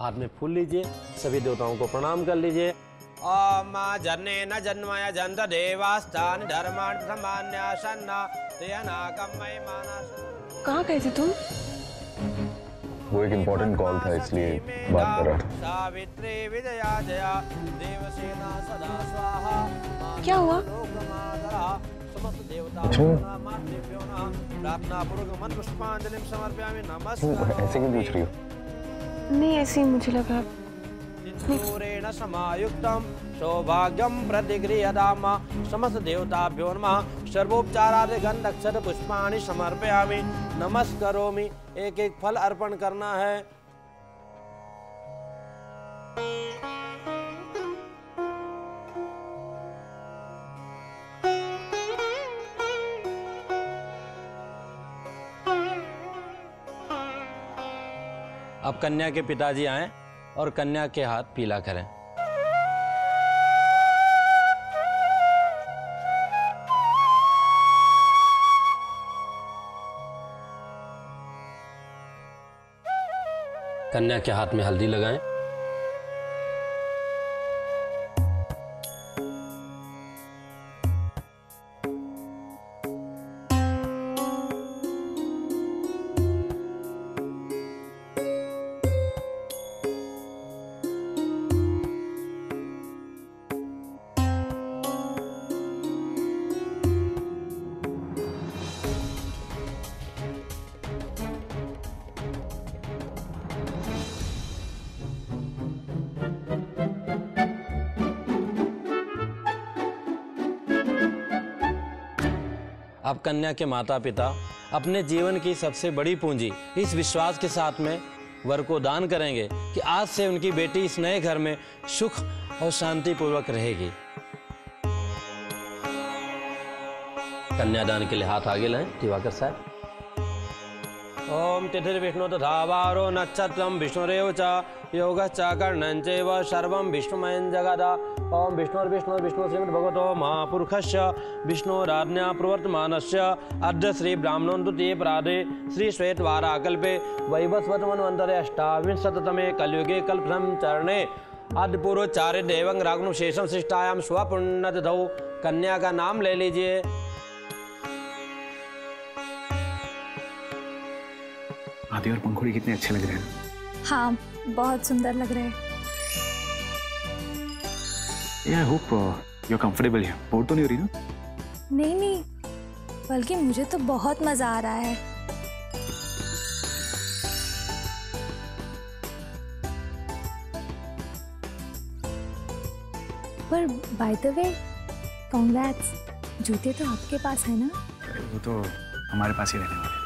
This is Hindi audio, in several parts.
हाथ में फूल लीजिए, सभी देवताओं को प्रणाम कर लीजिए। ओम जन्ने न जन्मय जंत देवास्तान धर्मान् प्रमान्यासन्ना तेनाकमय मानस। कहाँ गए थे तुम? वो एक इम्पोर्टेंट कॉल था इसलिए बात कर रहा था। सावित्री विजया जया देवसेना सदा स्वाहा। क्या हुआ? समस्त देवता प्रार्थना पूर्वक मन पुष्पांजलि समर्पयामि। नमस्कार। ऐसे क्यों पूछ रही हो? नहीं, ऐसे ही मुझे लगा। सूरेण समायुक्तम सौभाग्यम प्रतिगृह्यताम। समस्त देवताभ्यो नमः। सर्वोपचारादि गंधक्षत पुष्पाणि समर्पयामि। नमस्करोमि। एक एक फल अर्पण करना है। अब कन्या के पिताजी आए और कन्या के हाथ पीला करें। कन्या के हाथ में हल्दी लगाएं। अब कन्या के माता पिता अपने जीवन की सबसे बड़ी पूंजी इस विश्वास के साथ में वर को दान करेंगे कि आज से उनकी बेटी इस नए घर में सुख और शांति पूर्वक रहेगी। कन्यादान के लिए हाथ आगे लाएं दिवाकर साहब। ओम तिथिर्विष्णु तथा वारो नक्षत्रम विष्णुरेव च योगश्च कर्णं चैव सर्वं विष्णुमयं जगदा। ओम विष्णु श्रीमद्भगवतो महापुरुषस्य विष्णोराज्ञा प्रवर्तमानस्य अद्य श्री ब्राह्मणोऽन्तुतीये प्रादे श्री श्वेतवाराकल्पे वैवस्वत मन्वन्तरे अष्टाविंशततमे कलियुगे कल्पसं चरणे अद्य पूर्वोच्चारे देवं रागनुशेषं शिष्टायां स्वपुण्यतिथौ। कन्या का नाम ले लीजिए। आदि और पंखुड़ी कितने अच्छे लग रहे हैं। हाँ, बहुत सुंदर लग रहे हैं। I hope you are comfortable here. Bore तो नहीं हो रही ना? नहीं, बल्कि मुझे तो बहुत मजा आ रहा है। पर बाय द वे, कांग्रेट्स। जूते तो आपके पास है ना? वो तो हमारे पास ही रहने वाले।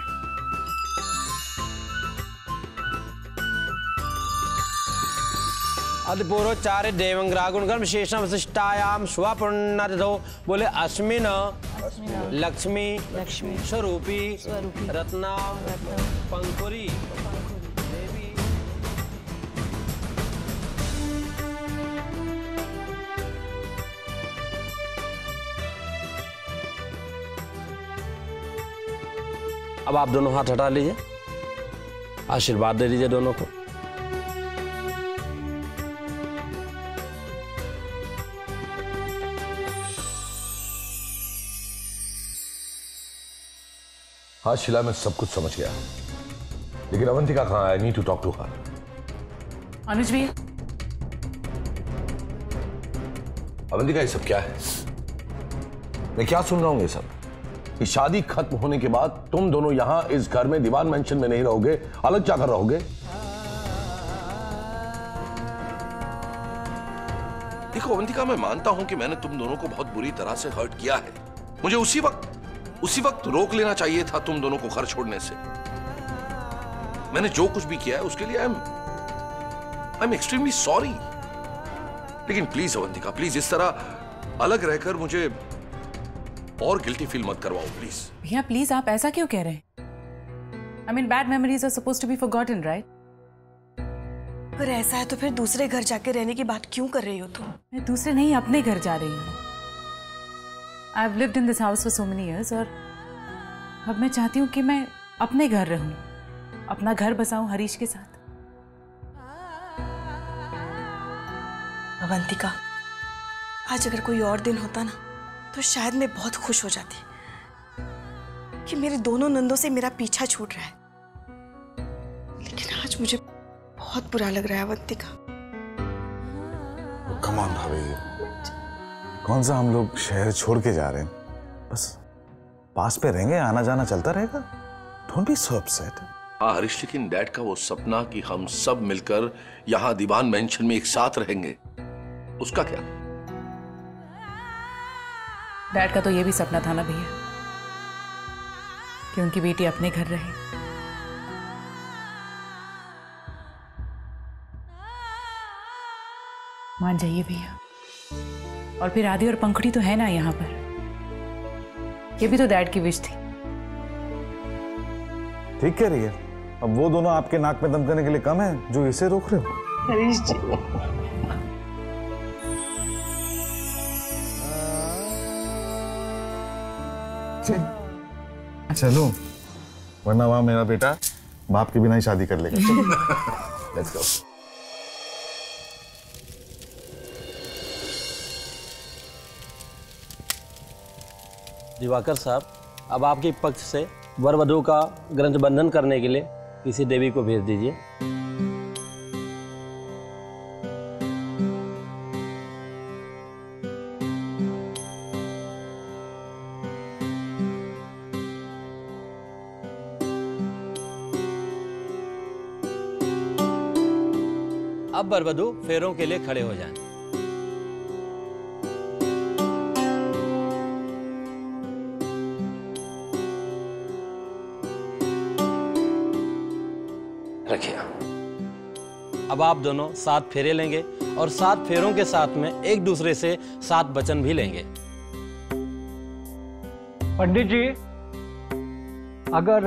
अद्पूर्वोच्चारे देवं रागुणगण विशेषम विशिष्टायाम स्वपुण्यतिथौ। बोले अस्मिन् लक्ष्मी स्वरूपी रत्ना पंकुरी देवी। अब आप दोनों हाथ हटा लीजिए, आशीर्वाद दे दीजिए दोनों को। हाँ शिला, मैं सब कुछ समझ गया, लेकिन अवंतिका कहाँ है? I need to talk to her. Anuj भैया। अवंतिका, ये सब क्या है? मैं क्या सुन रहा हूँ ये सब? कि शादी खत्म होने के बाद तुम दोनों यहाँ इस घर में दीवान मेंशन में नहीं रहोगे, अलग जाकर रहोगे। देखो अवंतिका, मैं मानता हूं कि मैंने तुम दोनों को बहुत बुरी तरह से हर्ट किया है। मुझे उसी वक्त रोक लेना चाहिए था तुम दोनों को घर छोड़ने से। मैंने जो कुछ भी किया है उसके लिए आई एम एक्सट्रीमली सॉरी। लेकिन प्लीज अवंतिका, प्लीज इस तरह अलग रहकर मुझे और गिल्टी फील मत करवाओ प्लीज। भैया प्लीज, आप ऐसा क्यों कह रहे हैं? I mean bad memories are supposed to be forgotten, right? अगर ऐसा है तो फिर दूसरे घर जाके रहने की बात क्यों कर रही हो तुम? मैं दूसरे नहीं, अपने घर जा रही हूँ। I have lived in this house for so many years और अब मैं चाहती हूँ कि मैं अपने घर रहूँ, अपना घर बसाऊँ हरीश के साथ। अवंतिका, आज अगर कोई और दिन होता ना तो शायद मैं बहुत खुश हो जाती कि मेरे दोनों नंदों से मेरा पीछा छूट रहा है, लेकिन आज मुझे बहुत बुरा लग रहा है अवंतिका। कम ऑन भाभी, कौन सा हम लोग शहर छोड़ के जा रहे हैं, बस पास पे रहेंगे, आना जाना चलता रहेगा। Don't be so upset. हाँ हरीश, लेकिन डैड का वो सपना कि हम सब मिलकर यहाँ दीवान मेंशन में एक साथ रहेंगे, उसका क्या? डैड का तो ये भी सपना था ना भैया कि उनकी बेटी अपने घर रहे। मान जाइए भैया। और फिर आदि और पंखुड़ी तो है ना यहाँ पर, ये भी तो डैड की विश थी। ठीक कह रही है। अब वो दोनों आपके नाक में दम करने के लिए कम है जो इसे रोक रहे हो। हरीश जी, चलो, वरना वहां मेरा बेटा बाप के बिना ही शादी कर लेगा। Let's go. दिवाकर साहब, अब आपके पक्ष से वर वधू का ग्रंथ बंधन करने के लिए किसी देवी को भेज दीजिए। अब वर वधू फेरों के लिए खड़े हो जाएं। रखिए। अब आप दोनों 7 फेरे लेंगे और 7 फेरों के साथ में एक दूसरे से 7 वचन भी लेंगे। पंडित जी, अगर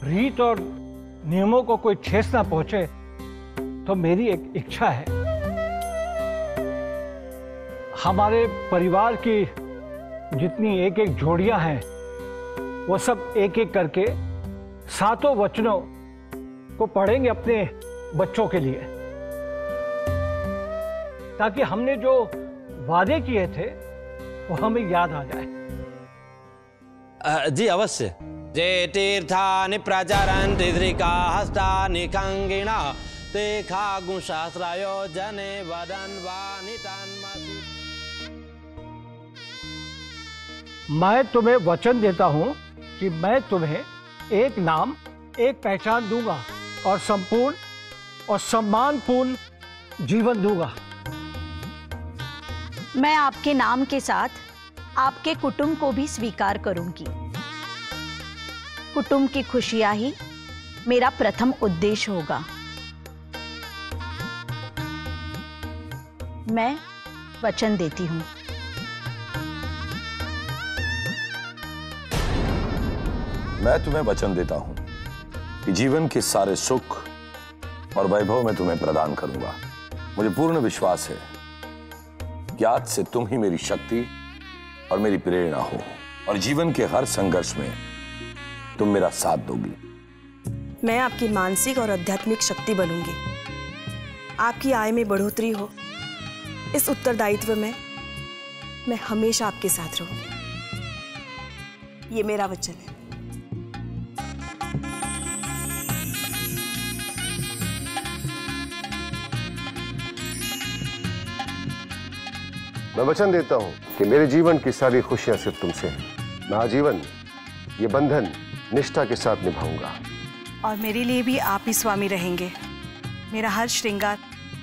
रीत और नियमों को कोई ठेस ना पहुंचे तो मेरी एक इच्छा है, हमारे परिवार की जितनी एक एक जोड़ियां हैं वो सब एक एक करके 7 वचनों को पढ़ेंगे अपने बच्चों के लिए, ताकि हमने जो वादे किए थे वो हमें याद आ जाए। जी अवश्य। जे तीर्थानि प्रचरन्ति श्रीकाहस्तानि खंगिणा ते खागुशास्त्रायो जने वदन् वानि तन्मसि। मैं तुम्हें वचन देता हूं कि मैं तुम्हें एक नाम, एक पहचान दूंगा और संपूर्ण और सम्मानपूर्ण जीवन दूंगा। मैं आपके नाम के साथ आपके कुटुंब को भी स्वीकार करूंगी। कुटुंब की खुशियां ही मेरा प्रथम उद्देश्य होगा। मैं वचन देती हूं। मैं तुम्हें वचन देता हूं कि जीवन के सारे सुख और वैभव मैं तुम्हें प्रदान करूंगा। मुझे पूर्ण विश्वास है कि आज से तुम ही मेरी शक्ति और मेरी प्रेरणा हो और जीवन के हर संघर्ष में तुम मेरा साथ दोगी। मैं आपकी मानसिक और आध्यात्मिक शक्ति बनूंगी। आपकी आय में बढ़ोतरी हो, इस उत्तरदायित्व में मैं हमेशा आपके साथ रहूंगी। ये मेरा वचन है। मैं वचन देता हूं कि मेरे जीवन की सारी खुशियां सिर्फ तुमसे हैं। मैं आजीवन ये बंधन निष्ठा के साथ निभाऊंगा। और मेरे लिए भी आप ही स्वामी रहेंगे। मेरा हर श्रृंगार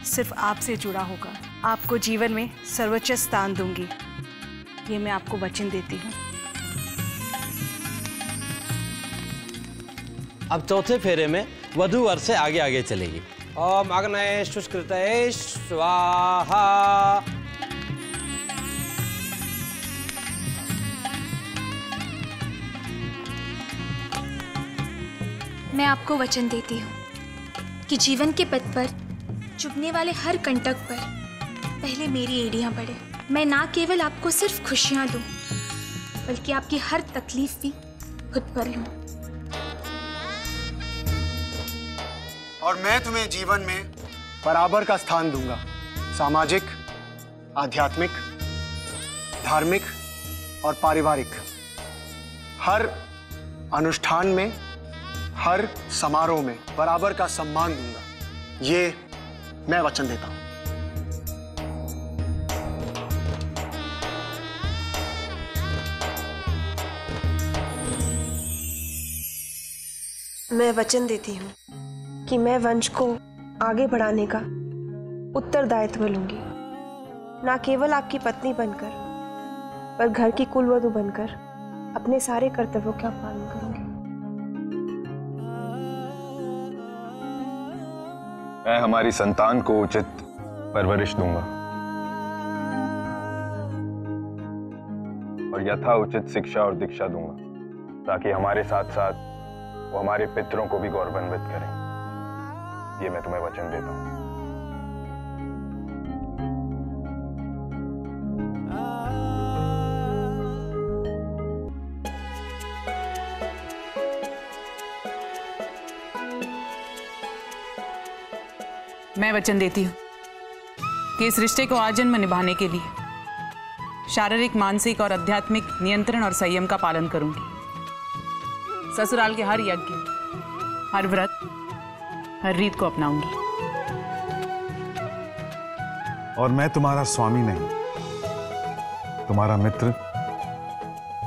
सिर्फ आपसे जुड़ा होगा। आपको जीवन में सर्वोच्च स्थान दूंगी। ये मैं आपको वचन देती हूँ। अब चौथे फेरे में वधू वर से आगे आगे चलेगी। ओम अग्नये शुष्कृतये स्वाहा। मैं आपको वचन देती हूँ कि जीवन के पथ पर चुभने वाले हर कंटक पर पहले मेरी एड़ियाँ बढ़े। मैं ना केवल आपको सिर्फ खुशियाँ दूँ, बल्कि आपकी हर तकलीफ भी खुद पर लूँ। और मैं तुम्हें जीवन में बराबर का स्थान दूंगा। सामाजिक, आध्यात्मिक, धार्मिक और पारिवारिक हर अनुष्ठान में, हर समारोह में बराबर का सम्मान दूंगा। ये मैं वचन देता हूं। मैं वचन देती हूँ कि मैं वंश को आगे बढ़ाने का उत्तरदायित्व लूंगी, न केवल आपकी पत्नी बनकर, पर घर की कुलवधू बनकर अपने सारे कर्तव्यों का पालन करूंगी। मैं हमारी संतान को उचित परवरिश दूंगा और यथा उचित शिक्षा और दीक्षा दूंगा, ताकि हमारे साथ साथ वो हमारे पितरों को भी गौरवान्वित करें। ये मैं तुम्हें वचन देता हूं। मैं वचन देती हूँ कि इस रिश्ते को आजन्म निभाने के लिए शारीरिक, मानसिक और आध्यात्मिक नियंत्रण और संयम का पालन करूंगी। ससुराल के हर यज्ञ, हर व्रत, हर रीत को अपनाऊंगी। और मैं तुम्हारा स्वामी नहीं, तुम्हारा मित्र,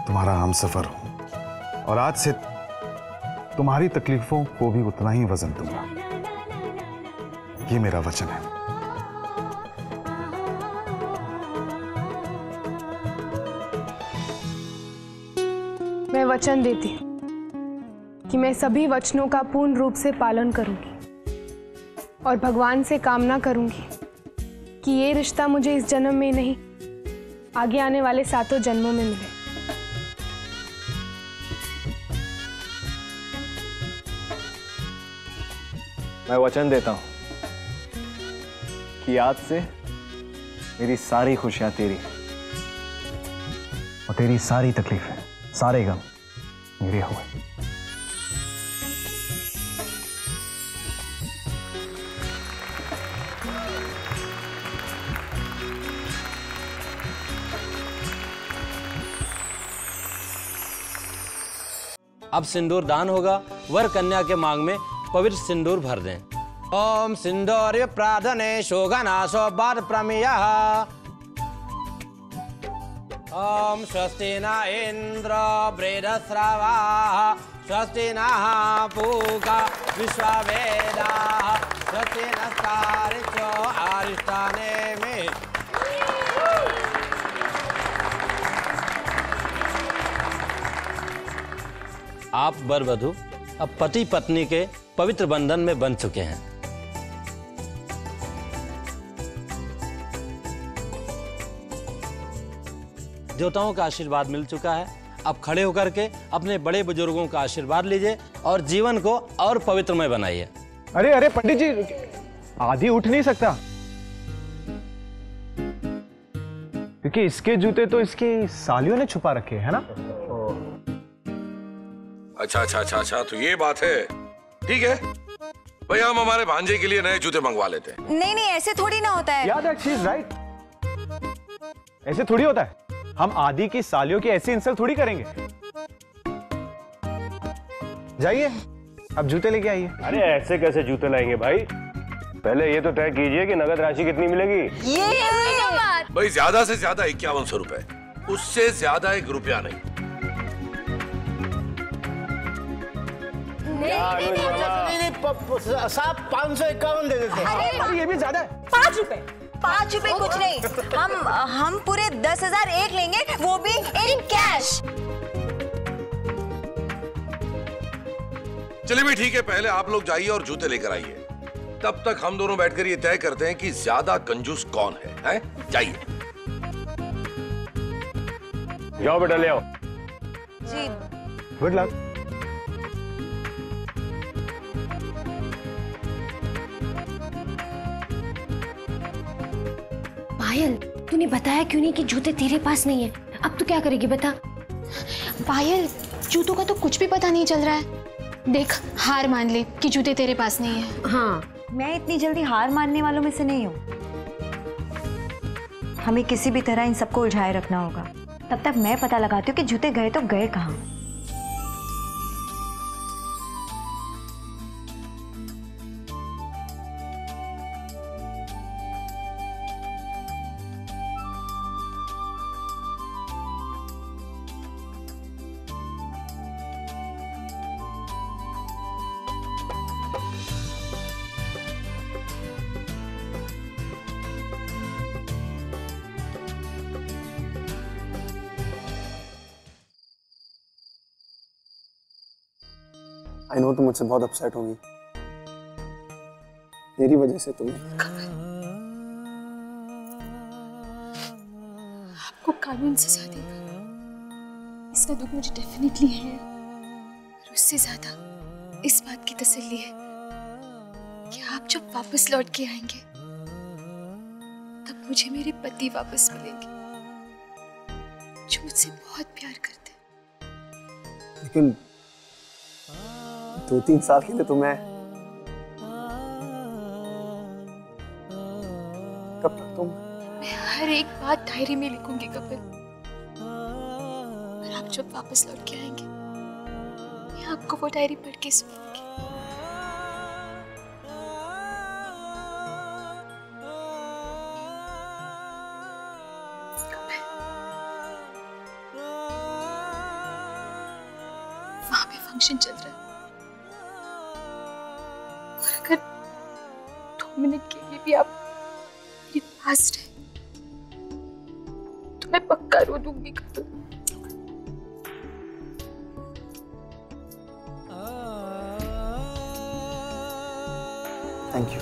तुम्हारा हमसफर हूं, और आज से तुम्हारी तकलीफों को भी उतना ही वजन दूंगा। ये मेरा वचन है। मैं वचन देती हूँ कि मैं सभी वचनों का पूर्ण रूप से पालन करूंगी और भगवान से कामना करूंगी कि ये रिश्ता मुझे इस जन्म में नहीं, आगे आने वाले 7 जन्मों में मिले। मैं वचन देता हूं कि आज से मेरी सारी खुशियां तेरी और तेरी सारी तकलीफें, सारे गम मेरे हुए। अब सिंदूर दान होगा। वर कन्या के मांग में पवित्र सिंदूर भर दें। ओम सिंदूर प्रार्थने शोगनाशो बाद प्रमेयः। ओम स्वस्ति न इंद्र बृहस्रवाः स्वस्ति नः पूषा विश्ववेदाः स्वस्ति नस्तार्क्ष्यो अरिष्टानेमिः। आप वर वधू अब पति पत्नी के पवित्र बंधन में बंध चुके हैं। देवताओं का आशीर्वाद मिल चुका है। अब खड़े होकर के अपने बड़े बुजुर्गों का आशीर्वाद लीजिए और जीवन को और पवित्रमय बनाइए। अरे अरे पंडित जी, आदि उठ नहीं सकता क्योंकि इसके जूते तो इसकी सालियों ने छुपा रखे है ना। अच्छा, तो ये बात है। ठीक है भैया, हम हमारे भांजे के लिए नए जूते मंगवा लेते हैं। नहीं, ऐसे थोड़ी ना होता है। याद है, शी इज राइट। ऐसे थोड़ी होता है। हम आदि की सालियों की ऐसी इंसल्ट थोड़ी करेंगे। जाइए, अब जूते लेके आइए। अरे ऐसे कैसे जूते लाएंगे भाई? पहले ये तो तय कीजिए कि नगद राशि कितनी मिलेगी। ये बात भाई, ज्यादा से ज्यादा 5100 रुपए, उससे ज्यादा 1 रुपया नहीं। साहब 551 दे देते हैं। अरे ये भी ज्यादा है। 5 रुपए कुछ नहीं। हम पूरे 10,000 एक लेंगे, वो भी इन कैश। चलिए भी ठीक है, पहले आप लोग जाइए और जूते लेकर आइए। तब तक हम दोनों बैठकर ये तय करते हैं कि ज्यादा कंजूस कौन है? जाइए। जाओ बेटा, ले आओ। जी गुड लक। पायल, तूने बताया क्यों नहीं कि जूते तेरे पास नहीं है? अब तू क्या करेगी बता? पायल, जूतों का तो कुछ भी पता नहीं चल रहा है। देख, हार मान ले कि जूते तेरे पास नहीं है। हाँ, मैं इतनी जल्दी हार मानने वालों में से नहीं हूँ। हमें किसी भी तरह इन सबको उलझाए रखना होगा। तब तक मैं पता लगाती हूँ कि जूते गए तो गए कहाँ। आई नो तुम मुझसे बहुत अपसेट होगी, मेरी वजह से तुम्हें। आपको कानून सजा देगा, इसका दुख मुझे डेफिनेटली है। और उससे ज्यादा इस बात की तसल्ली है कि आप जब वापस लौट के आएंगे तब मुझे मेरे पति वापस मिलेंगे जो मुझसे बहुत प्यार करते हैं। लेकिन 2-3 साल के लिए तो मैं, कब तक तुम? मैं हर एक बात डायरी में लिखूंगी कपिल। और आप जब वापस लौट के आएंगे मैं आपको वो डायरी पढ़ के सुनाऊंगी। वहां पे फंक्शन चल रहा है, और अगर 2 मिनट के लिए भी आप मेरे पास रहे तो मैं पक्का रो दूंगी कपिल। Thank you.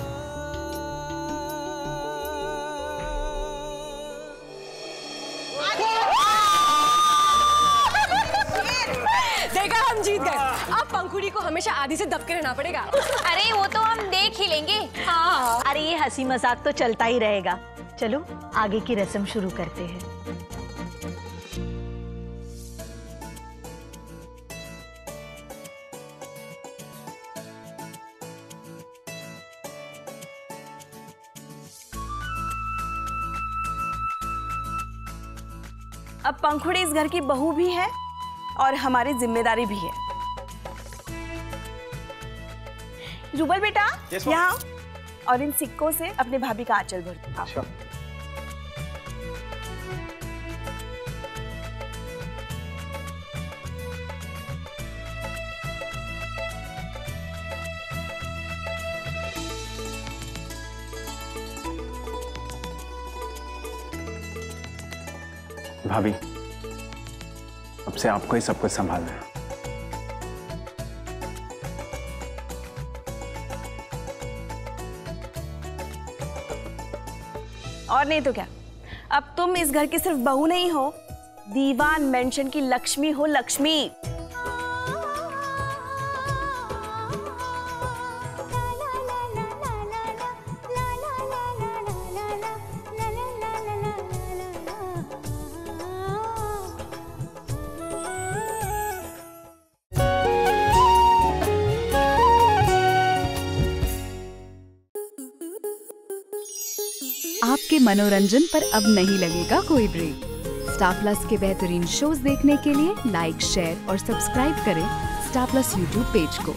देखा, हम जीत गए। अब पंखुड़ी को हमेशा आदि से दब के रहना पड़ेगा। अरे वो तो हम देख ही लेंगे। हाँ। अरे ये हंसी मजाक तो चलता ही रहेगा। चलो आगे की रस्म शुरू करते हैं। अब पंखुड़ी इस घर की बहू भी है और हमारी जिम्मेदारी भी है। रूबल बेटा, yes, यहाँ और इन सिक्कों से अपने भाभी का आंचल भर दो। अच्छा। भाभी, अब से आपको ही सब कुछ संभालना है। और नहीं तो क्या, अब तुम इस घर की सिर्फ बहू नहीं हो, दीवान मेंशन की लक्ष्मी हो। लक्ष्मी। आपके मनोरंजन पर अब नहीं लगेगा कोई ब्रेक। स्टार प्लस के बेहतरीन शोज देखने के लिए लाइक, शेयर और सब्सक्राइब करें स्टार प्लस यूट्यूब पेज को।